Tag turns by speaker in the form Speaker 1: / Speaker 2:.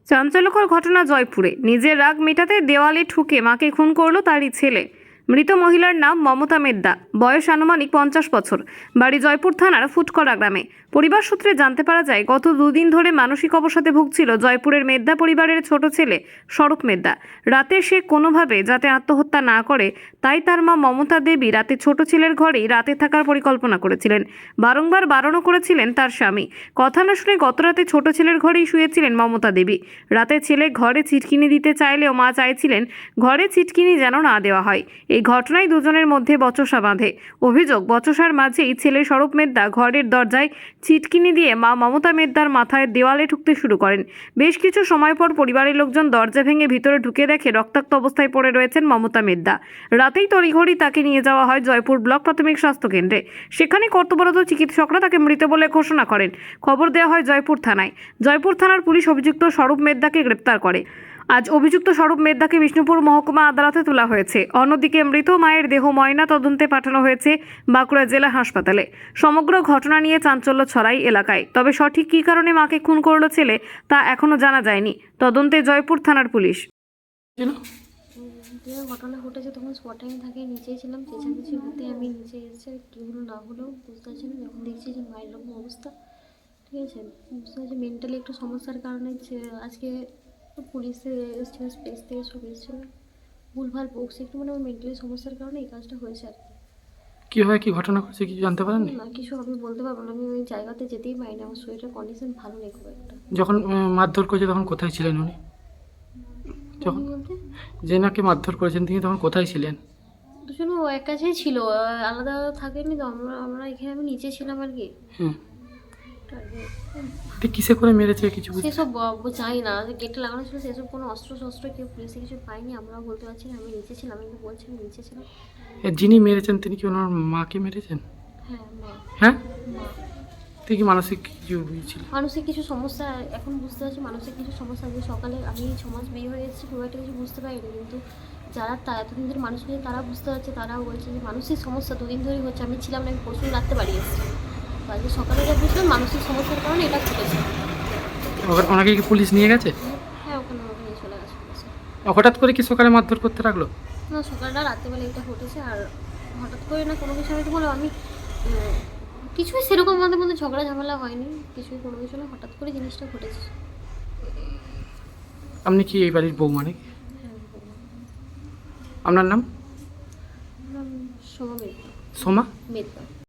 Speaker 1: চাঞ্চল্যকর ঘটনা জয়পুরে। নিজের রাগ মেটাতে দেওয়ালে ঠুকে মাকে খুন করলো তারই ছেলে। মৃত মহিলার নাম মমতা মেদ্দা, বয়স আনুমানিক 50 বছর, বাড়ি জয়পুর থানার ফুটকড়া গ্রামে। পরিবার সূত্রে জানতে পারা যায়, গত দুদিন ধরে মানসিক অবসাদে ভুগছিল জয়পুরের মেদ্দা পরিবারের ছোট ছেলে স্বরূপ মেদ্দা। রাতে সে কোনোভাবে যাতে আত্মহত্যা না করে, তাই তার মা মমতা দেবী রাতে ছোট ছেলের ঘরেই রাতে থাকার পরিকল্পনা করেছিলেন। বারংবার বারণও করেছিলেন তার স্বামী। কথা না শুনে গতরাতে ছোট ছেলের ঘরেই শুয়েছিলেন মমতা দেবী। রাতে ছেলে ঘরে ছিটকিনি দিতে চাইলেও মা চাইছিলেন ঘরে ছিটকিনি যেন না দেওয়া হয়। এই ঘটনায় দুজনের মধ্যে বচসা বাঁধে। অভিযোগ, বচসার মাঝেই ছেলে স্বরূপ মেদ্দা ঘরের দরজায় ছিটকিনি দিয়ে মা মমতা মেদ্দার মাথায় দেওয়ালে ঠুকতে শুরু করেন। বেশ কিছু সময় পর পরিবারের লোকজন দরজা ভেঙে ভিতরে ঢুকে দেখে রক্তাক্ত অবস্থায় পড়ে রয়েছেন মমতা মেদ্দা। রাতেই তড়িঘড়ি তাকে নিয়ে যাওয়া হয় জয়পুর ব্লক প্রাথমিক স্বাস্থ্য কেন্দ্রে। সেখানে কর্তব্যরত চিকিৎসকরা তাকে মৃত বলে ঘোষণা করেন। খবর দেওয়া হয় জয়পুর থানায়। জয়পুর থানার পুলিশ অভিযুক্ত স্বরূপ মেদ্দাকে গ্রেপ্তার করে। আজ অভিযুক্ত স্বরূপ মেদ্দাকে বিষ্ণুপুর মহকুমা আদালতে তোলা হয়েছে। অন্যদিকে মৃত মায়ের দেহ ময়না তদন্তে পাঠানো হয়েছে বাঁকুড়া জেলা হাসপাতালে। সমগ্র ঘটনা নিয়ে চাঞ্চল্য ছড়ায় এলাকায়। তবে সঠিক কী কারণে মাকে খুন করলো ছেলে তা এখনো জানা যায়নি। তদন্তে জয়পুর থানার পুলিশ।
Speaker 2: যে ঘটনা ঘটেছে তখন স্পট টাইম থাকে, নিচেই ছিলাম। চেঁচামেচি হতে আমি নিচে এসে কী হলো না হলো বুঝতে পারছি না। যখন দেখছি যে মায়ের রকম অবস্থা, ঠিক আছে, বুঝতে পারছি মেন্টালি একটু সমস্যার কারণে আজকে পুলিশে এসেছিল, স্পেস থেকে সব এসেছিল, ভুলভাল বকছে একটু, মানে ওর মেন্টালি সমস্যার কারণে এই কাজটা হয়েছে আর কি।
Speaker 3: কীভাবে কী ঘটনা ঘটেছে কিছু জানতে পারেননি?
Speaker 2: না, কিছু আমি বলতে পারবো না, আমি ওই জায়গাতে যেতেই পারিনি, আমার শরীরের কন্ডিশন ভালো নেই খুব একটা।
Speaker 3: যখন মারধর করেছে তখন কোথায় ছিলেন উনি? যখন
Speaker 2: বলতে
Speaker 3: যে নাকি মারধর করেছেন তিনি তখন কোথায় ছিলেন?
Speaker 2: দুজনে ও এক কাছেই ছিল, আলাদা থাকেনি তো। আমরা এখানে আমি নিচে ছিলাম আর কি।
Speaker 3: হ্যাঁ, ঠিক কিসে করে মেরেছে কিছু
Speaker 2: সেসব জানি না, গেটে লাগানো ছিল, সেসব কোনো অস্ত্র শস্ত্র কেউ পুলিশে কিছু পাইনি, আমরাও বলতে পারছি না। আমি নিচে ছিলাম, আমি তো বলছি আমি নিচে ছিলাম।
Speaker 3: যিনি মেরেছেন তিনি কি ওনার মাকে মেরেছেন?
Speaker 2: হ্যাঁ, মা।
Speaker 3: হ্যাঁ,
Speaker 2: মা।
Speaker 3: তিনি কি মানসিক কিছু ছিল?
Speaker 2: মানসিক কিছু সমস্যা, এখন বুঝতে পারছি মানসিক কিছু সমস্যা। যে সকালে আমি 6 মাস বিয়ে হয়ে এসেছি, খুব একটা কিছু বুঝতে পারিনি, কিন্তু যারা এতদিন ধরে মানুষ নিয়ে তারা বুঝতে পারছে, তারাও বলছে যে মানসিক সমস্যা দুদিন ধরেই হচ্ছে। আমি ছিলাম না, আমি পরশু রাত্রে বাড়ি এসেছি, আজকে সকালে যা বুঝলাম মানসিক সমস্যার কারণে এটা ঘটেছে।
Speaker 3: ওনাকে কি পুলিশ নিয়ে গেছে?
Speaker 2: হ্যাঁ, ওখানে নিয়ে চলে গেছে পুলিশ।
Speaker 3: হঠাৎ করে কি সকালে মারধর করতে লাগলো?
Speaker 2: না, সকালটা রাত্রেবেলা এটা ঘটেছে। আর হঠাৎ করে না কোনো কিছু, আমি তো বলো আমি কিছুই সেরকম আমাদের মধ্যে ঝগড়া ঝামেলা হয়নি, কিছুই কোনো কিছু না, হঠাৎ করে জিনিসটা ঘটেছে।
Speaker 3: আপনি কি এই বাড়ির বউ মানে?
Speaker 2: হ্যাঁ,
Speaker 3: আপনার নাম?
Speaker 2: সোমা মেদা।
Speaker 3: সোমা
Speaker 2: মেদা।